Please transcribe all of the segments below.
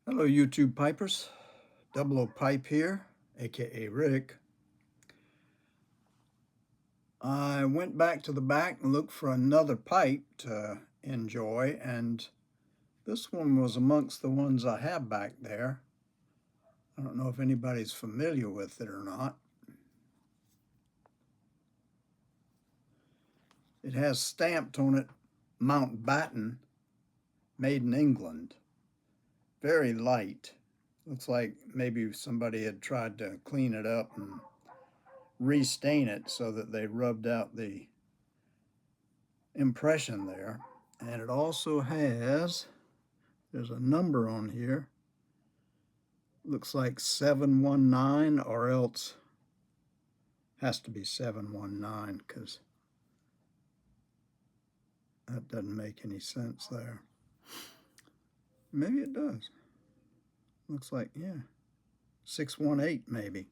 Hello, YouTube pipers. Double O Pipe here, aka Rick. I went back to the back and looked for another pipe to enjoy, and this one was amongst the ones I have back there. I don't know if anybody's familiar with it or not. It has stamped on it Mountbatten, made in England. Very light. Looks like maybe somebody had tried to clean it up and restain it so that they rubbed out the impression there. And it also has, there's a number on here, looks like 719, or else has to be 719 because that doesn't make any sense there. Maybe it does. Looks like, yeah, 618 maybe.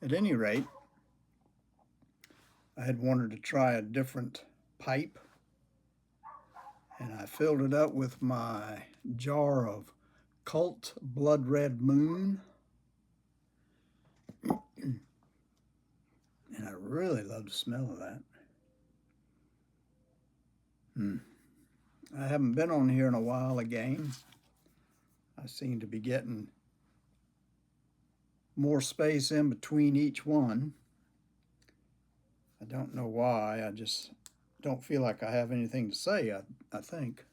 At any rate, I had wanted to try a different pipe, and I filled it up with my jar of Cult Blood Red Moon. And I really love the smell of that. I haven't been on here in a while again. I seem to be getting more space in between each one. I don't know why. I just don't feel like I have anything to say, I think.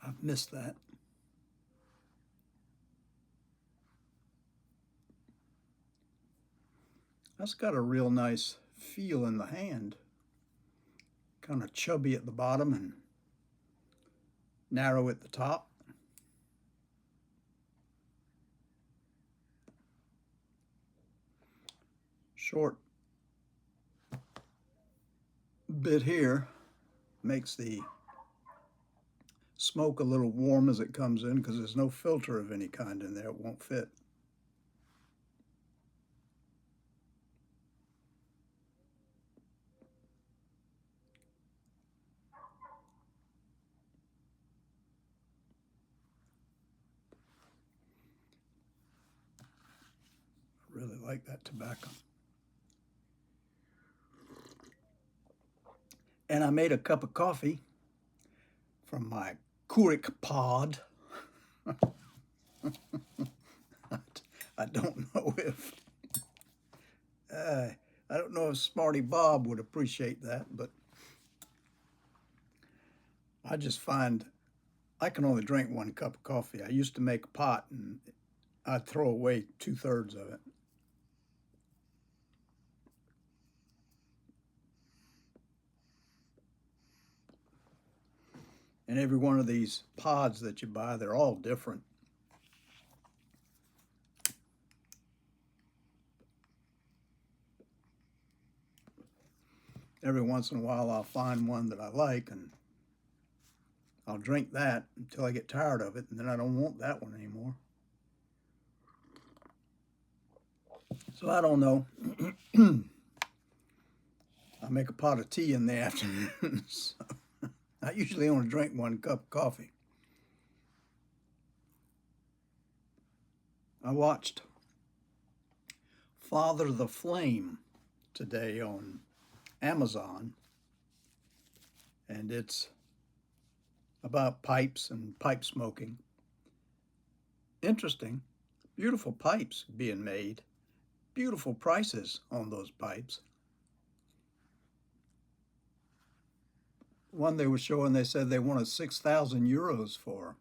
I've missed that. That's got a real nice feel in the hand. Kind of chubby at the bottom and narrow at the top. Short bit here makes the smoke a little warm as it comes in because there's no filter of any kind in there. It won't fit. I really like that tobacco. And I made a cup of coffee from my Keurig pod. I don't know if I don't know if Smarty Bob would appreciate that, but I just find I can only drink one cup of coffee. I used to make a pot and I'd throw away 2/3 of it. And every one of these pods that you buy, they're all different. Every once in a while I'll find one that I like and I'll drink that until I get tired of it, and then I don't want that one anymore. So I don't know. I make a pot of tea in the afternoon. So I usually only drink one cup of coffee. I watched Father the Flame today on Amazon, and it's about pipes and pipe smoking. Interesting. Beautiful pipes being made. Beautiful prices on those pipes. One they were showing, they said they wanted 6,000 euros for.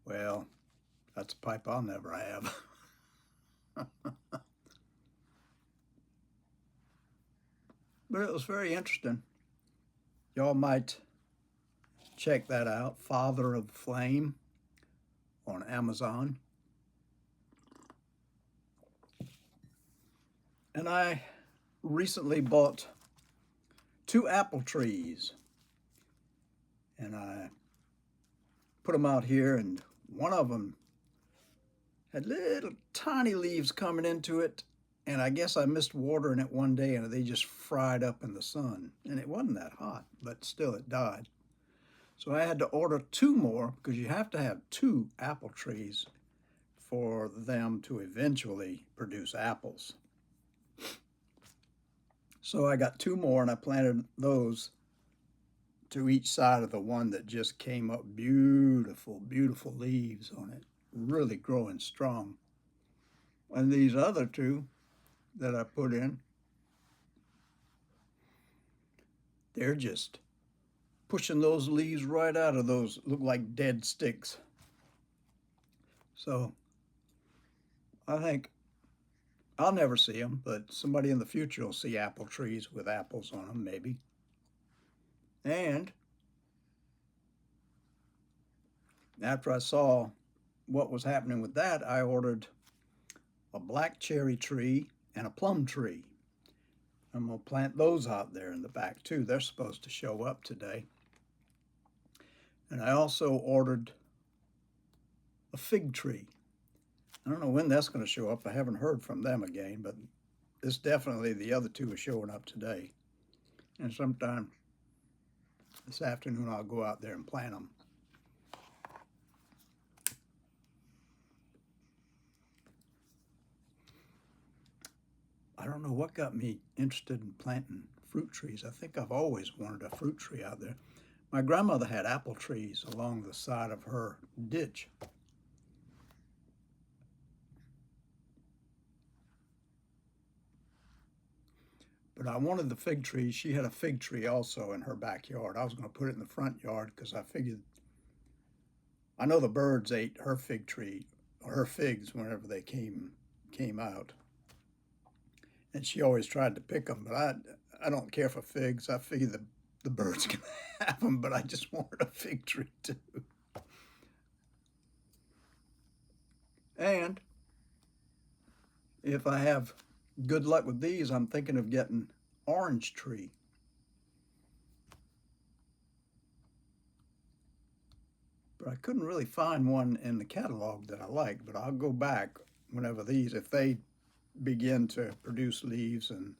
Well, that's a pipe I'll never have. But it was very interesting. Y'all might check that out, Father of Flame on Amazon. And I recently bought 2 apple trees, and I put them out here, and one of them had little tiny leaves coming into it, and I guess I missed watering it one day and they just fried up in the sun. And it wasn't that hot, but still it died. So I had to order 2 more because you have to have 2 apple trees for them to eventually produce apples. So I got 2 more and I planted those to each side of the one that just came up. Beautiful, beautiful leaves on it, really growing strong. And these other 2 that I put in, they're just pushing those leaves right out of those, look like dead sticks. So I think I'll never see them, but somebody in the future will see apple trees with apples on them, maybe. And after I saw what was happening with that, I ordered a black cherry tree and a plum tree. I'm going to plant those out there in the back too. They're supposed to show up today. And I also ordered a fig tree. I don't know when that's going to show up. I haven't heard from them again, but it's definitely the other 2 are showing up today. And sometime this afternoon I'll go out there and plant them. I don't know what got me interested in planting fruit trees. I think I've always wanted a fruit tree out there. My grandmother had apple trees along the side of her ditch. But I wanted the fig tree. She had a fig tree also in her backyard. I was going to put it in the front yard because I figured, I know the birds ate her fig tree or her figs whenever they came out. And she always tried to pick them, but I don't care for figs. I figure the birds can have them, but I just wanted a fig tree too. And if I have good luck with these, I'm thinking of getting orange tree. But I couldn't really find one in the catalog that I like, but I'll go back whenever these, if they begin to produce leaves and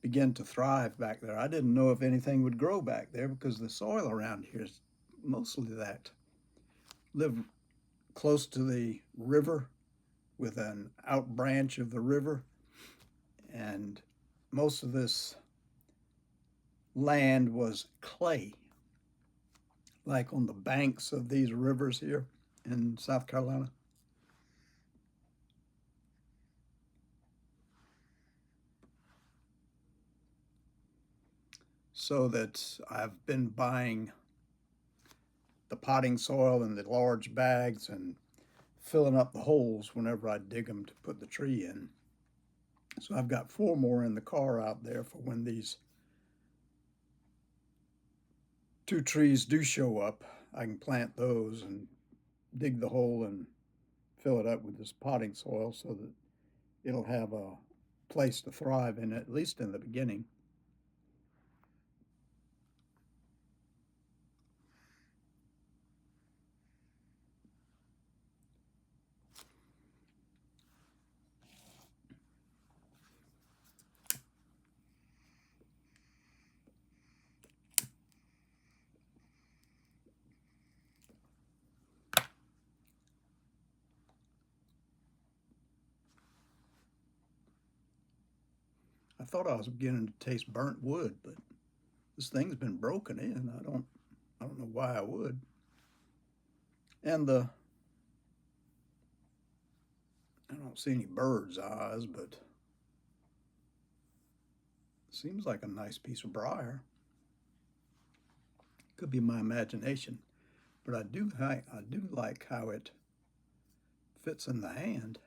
begin to thrive back there. I didn't know if anything would grow back there because the soil around here is mostly that. Live close to the river with an out branch of the river, and most of this land was clay, like on the banks of these rivers here in South Carolina. So that I've been buying the potting soil in the large bags and filling up the holes whenever I dig them to put the tree in. So I've got 4 more in the car out there for when these 2 trees do show up. I can plant those and dig the hole and fill it up with this potting soil so that it'll have a place to thrive in, at least in the beginning. I thought I was beginning to taste burnt wood, but this thing's been broken in. I don't know why I would. And I don't see any bird's eyes, but it seems like a nice piece of briar. Could be my imagination, but I do like how it fits in the hand.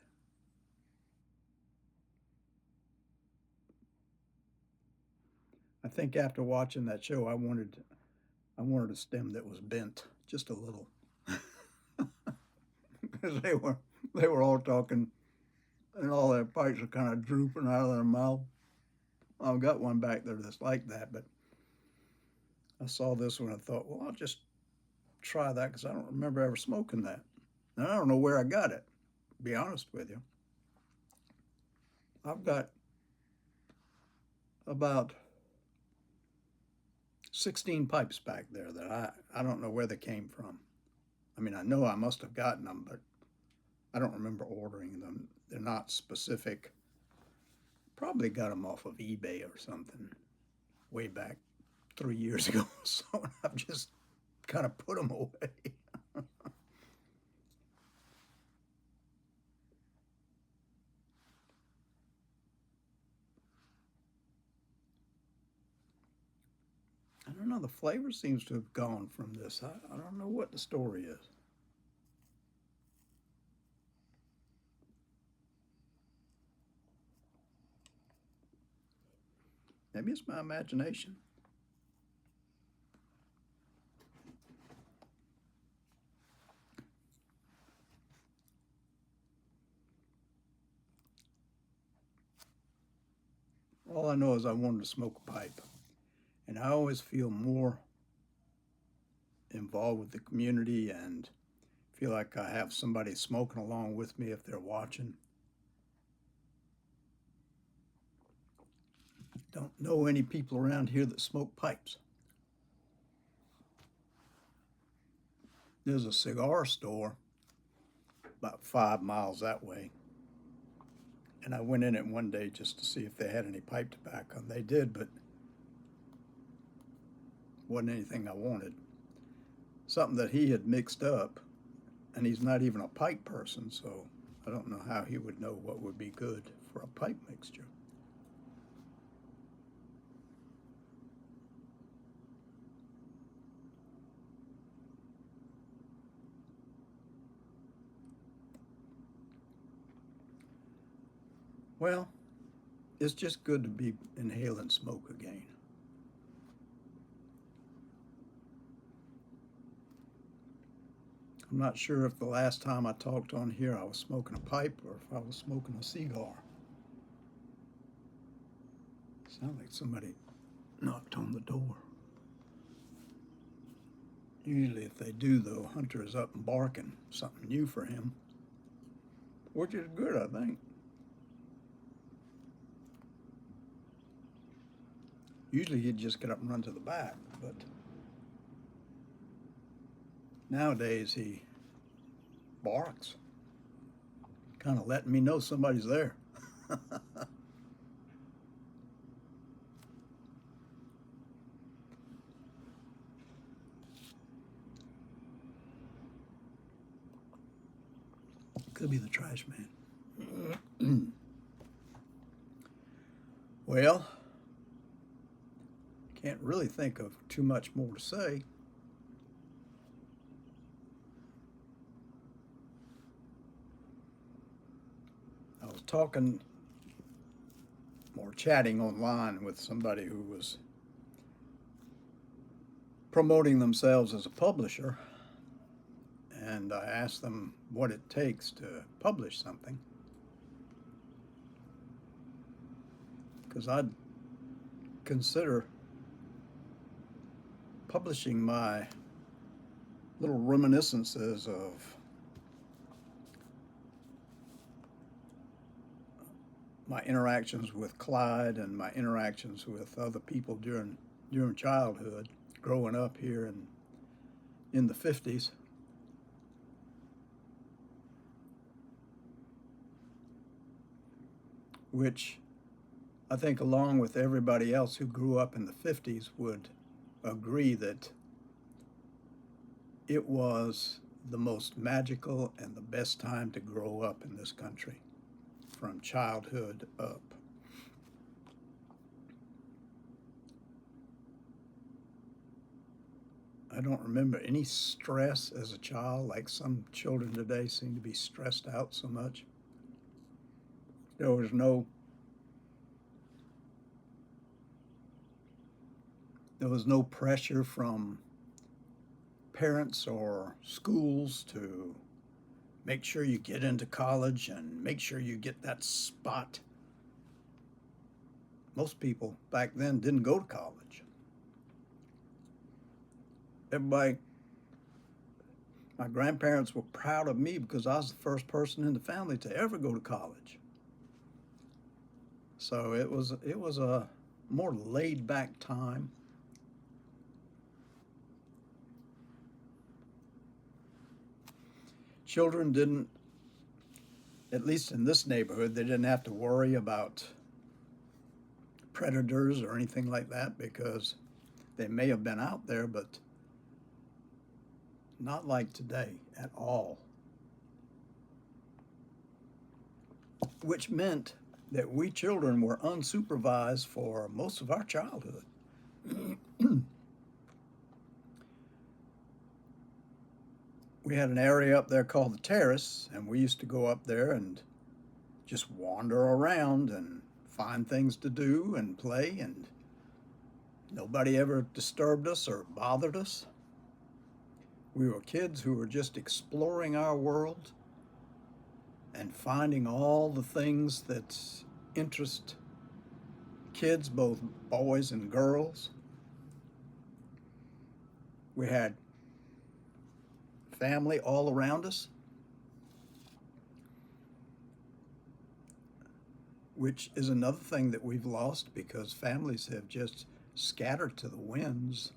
think after watching that show, I wanted a stem that was bent just a little, because they were all talking, and all their pipes were kind of drooping out of their mouth. I've got one back there that's like that, but I saw this one. I thought, well, I'll just try that because I don't remember ever smoking that, and I don't know where I got it. To be honest with you, I've got about 16 pipes back there that I don't know where they came from. I mean, I know I must have gotten them, but I don't remember ordering them. They're not specific. Probably got them off of eBay or something way back 3 years ago. So I've just kind of put them away. I don't know. The flavor seems to have gone from this. I don't know what the story is. Maybe it's my imagination. All I know is I wanted to smoke a pipe. And I always feel more involved with the community and feel like I have somebody smoking along with me if they're watching. Don't know any people around here that smoke pipes. There's a cigar store about 5 miles that way. And I went in it one day just to see if they had any pipe tobacco. And they did, but wasn't anything I wanted. Something that he had mixed up, and he's not even a pipe person, so I don't know how he would know what would be good for a pipe mixture. Well, it's just good to be inhaling smoke again. I'm not sure if the last time I talked on here I was smoking a pipe or if I was smoking a cigar. Sound like somebody knocked on the door. Usually if they do though, Hunter is up and barking, something new for him, which is good, I think. Usually he'd just get up and run to the back, but nowadays he barks, kind of letting me know somebody's there. Could be the trash man. Well, can't really think of too much more to say. I was talking or chatting online with somebody who was promoting themselves as a publisher, and I asked them what it takes to publish something, because I'd consider publishing my little reminiscences of my interactions with Clyde and my interactions with other people during childhood, growing up here in the 50s. Which I think, along with everybody else who grew up in the 50s, would agree that it was the most magical and the best time to grow up in this country, from childhood up. I don't remember any stress as a child, like some children today seem to be stressed out so much. There was no There was no pressure from parents or schools to make sure you get into college and make sure you get that spot. Most people back then didn't go to college. Everybody, my grandparents were proud of me because I was the first person in the family to ever go to college. So it was a more laid back time. Children didn't, at least in this neighborhood, they didn't have to worry about predators or anything like that because they may have been out there, but not like today at all. Which meant that we children were unsupervised for most of our childhood. We had an area up there called the terrace, and we used to go up there and just wander around and find things to do and play, and nobody ever disturbed us or bothered us. We were kids who were just exploring our world and finding all the things that interest kids, both boys and girls. We had family all around us, which is another thing that we've lost because families have just scattered to the winds.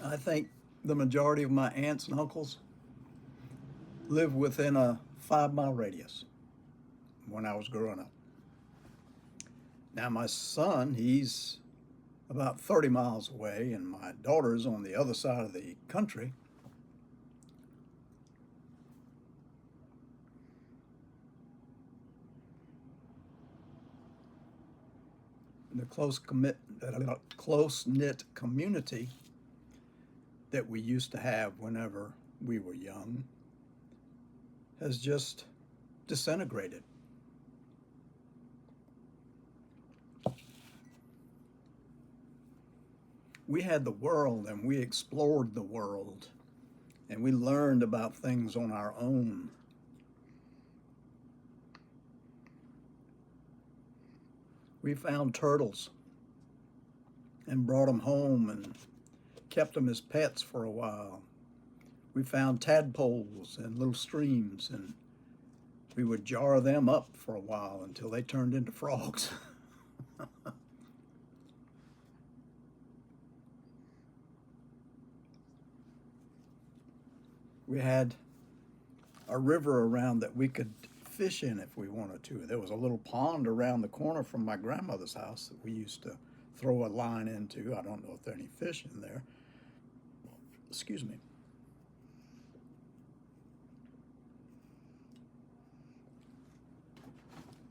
I think the majority of my aunts and uncles lived within a 5-mile radius when I was growing up. Now my son, he's about 30 miles away, and my daughter's on the other side of the country. The close-knit community that we used to have whenever we were young has just disintegrated. We had the world and we explored the world and we learned about things on our own. We found turtles and brought them home and kept them as pets for a while. We found tadpoles in little streams and we would jar them up for a while until they turned into frogs. We had a river around that we could fish in if we wanted to. There was a little pond around the corner from my grandmother's house that we used to throw a line into. I don't know if there are any fish in there. Excuse me.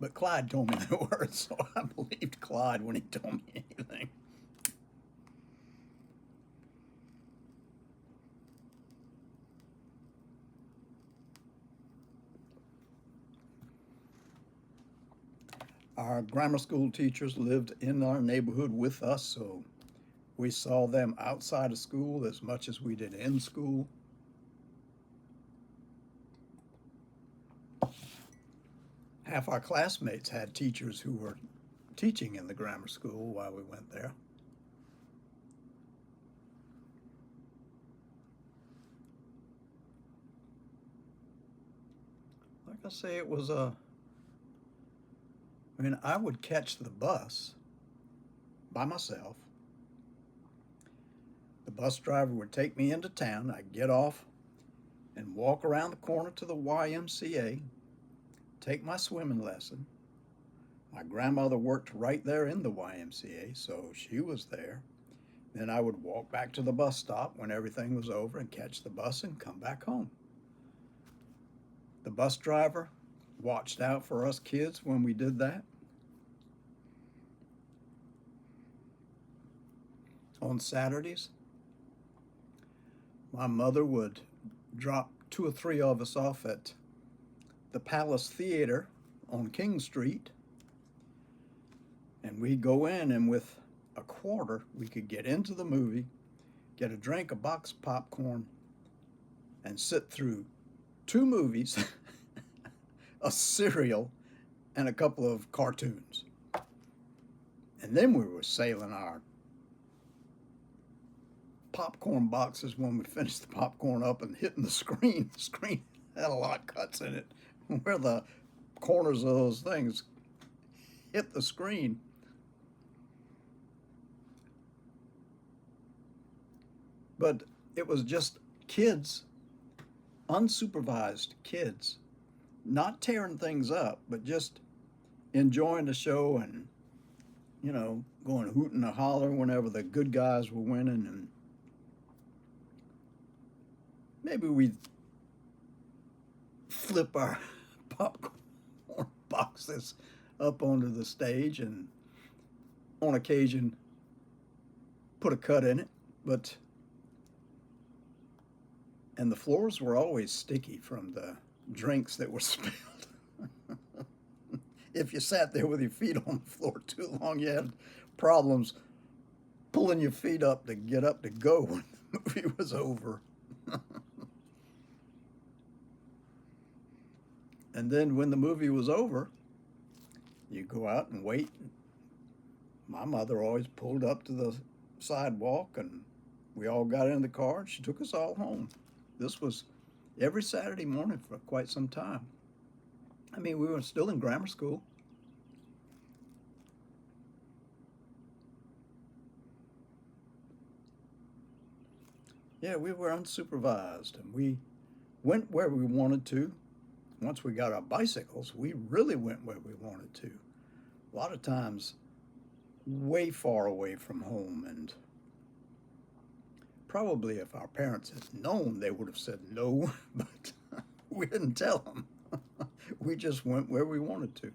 But Clyde told me there were, so I believed Clyde when he told me anything. Our grammar school teachers lived in our neighborhood with us, so we saw them outside of school as much as we did in school. Half our classmates had teachers who were teaching in the grammar school while we went there. Like I say, it was I would catch the bus by myself. The bus driver would take me into town. I'd get off and walk around the corner to the YMCA, take my swimming lesson. My grandmother worked right there in the YMCA, so she was there. Then I would walk back to the bus stop when everything was over and catch the bus and come back home. The bus driver watched out for us kids when we did that. On Saturdays, my mother would drop 2 or 3 of us off at the Palace Theater on King Street, And we'd go in, and with a quarter, we could get into the movie, get a drink, a box of popcorn, and sit through two movies, a cereal, and a couple of cartoons. And then we were sailing our popcorn boxes when we finished the popcorn up and hitting the screen. The screen had a lot of cuts in it where the corners of those things hit the screen. But it was just kids, unsupervised kids, not tearing things up, but just enjoying the show and, going hooting and hollering whenever the good guys were winning. And maybe we'd flip our popcorn boxes up onto the stage and on occasion put a cut in it, and the floors were always sticky from the drinks that were spilled. If you sat there with your feet on the floor too long, you had problems pulling your feet up to get up to go when the movie was over. And then when the movie was over, you go out and wait. My mother always pulled up to the sidewalk, and we all got in the car, and she took us all home. This was every Saturday morning for quite some time. I mean, we were still in grammar school. Yeah, we were unsupervised, and we went where we wanted to. Once we got our bicycles, we really went where we wanted to. A lot of times, way far away from home, and probably if our parents had known, they would have said no, but we didn't tell them. We just went where we wanted to.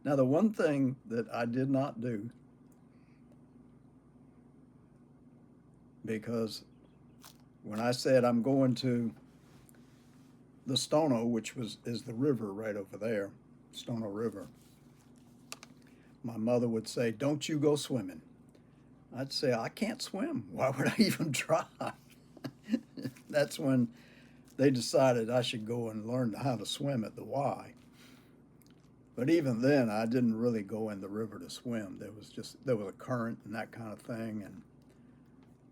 Now, the one thing that I did not do, because when I said I'm going to the Stono, which is the river right over there, Stono River, my mother would say, "Don't you go swimming." I'd say, "I can't swim. Why would I even try?" That's when they decided I should go and learn how to swim at the Y. But even then, I didn't really go in the river to swim. There was a current and that kind of thing, and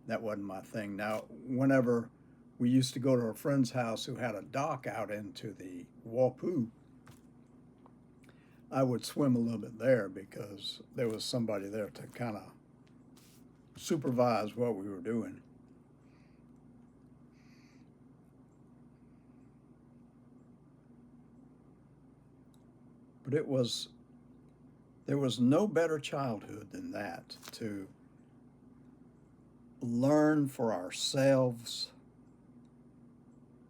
that wasn't my thing. Now, whenever we used to go to a friend's house who had a dock out into the Wapoo, I would swim a little bit there because there was somebody there to kind of supervise what we were doing. But there was no better childhood than that, to learn for ourselves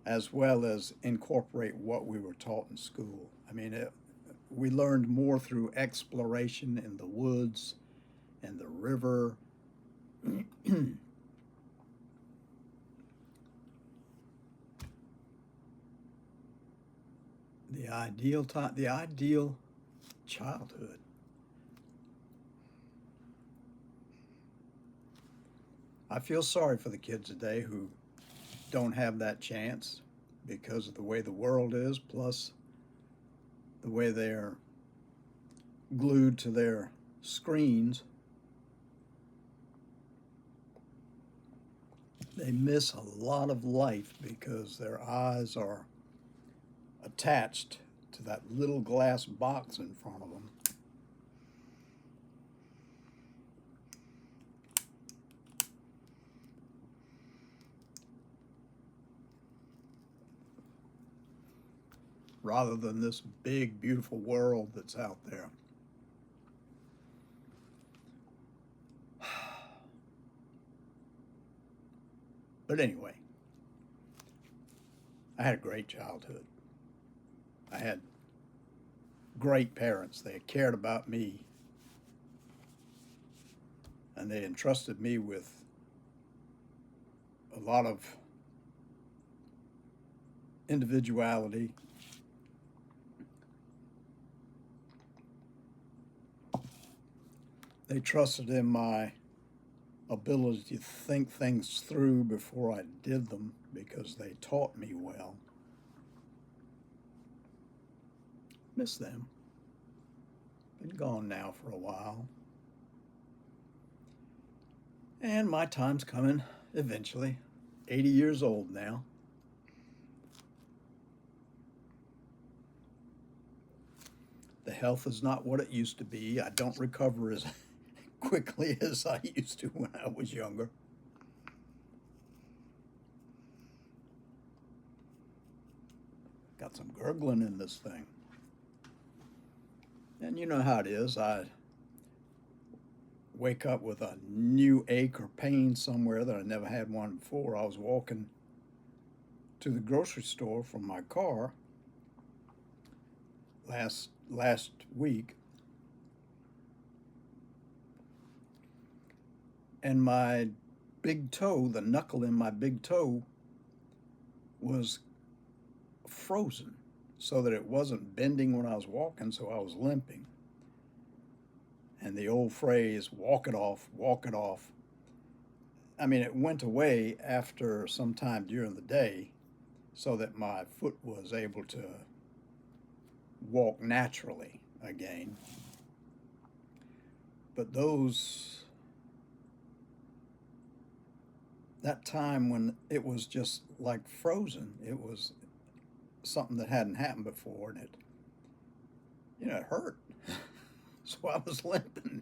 as well as incorporate what we were taught in school. I mean, we learned more through exploration in the woods and the river. The ideal childhood. I feel sorry for the kids today who don't have that chance because of the way the world is, plus the way they're glued to their screens. They miss a lot of life because their eyes are attached to that little glass box in front of them. Rather than this big, beautiful world that's out there. But anyway, I had a great childhood. I had great parents. They cared about me, and they entrusted me with a lot of individuality. They trusted in my ability to think things through before I did them because they taught me well. Miss them. Been gone now for a while. And my time's coming eventually. 80 years old now. The health is not what it used to be. I don't recover as quickly as I used to when I was younger. Got some gurgling in this thing. And you know how it is. I wake up with a new ache or pain somewhere that I never had one before. I was walking to the grocery store from my car last week, and my big toe, the knuckle in my big toe, was frozen so that it wasn't bending when I was walking, so I was limping. And the old phrase, walk it off, walk it off. I mean, it went away after some time during the day so that my foot was able to walk naturally again. But that time when it was just like frozen, it was something that hadn't happened before, and it hurt. So I was limping.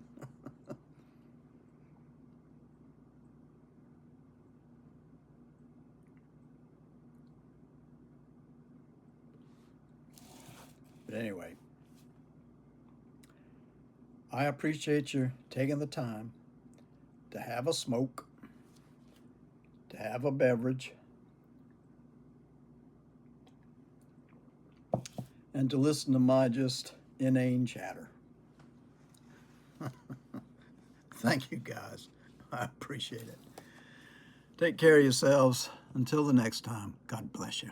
But anyway, I appreciate you taking the time to have a smoke, to have a beverage, and to listen to my just inane chatter. Thank you, guys. I appreciate it. Take care of yourselves. Until the next time, God bless you.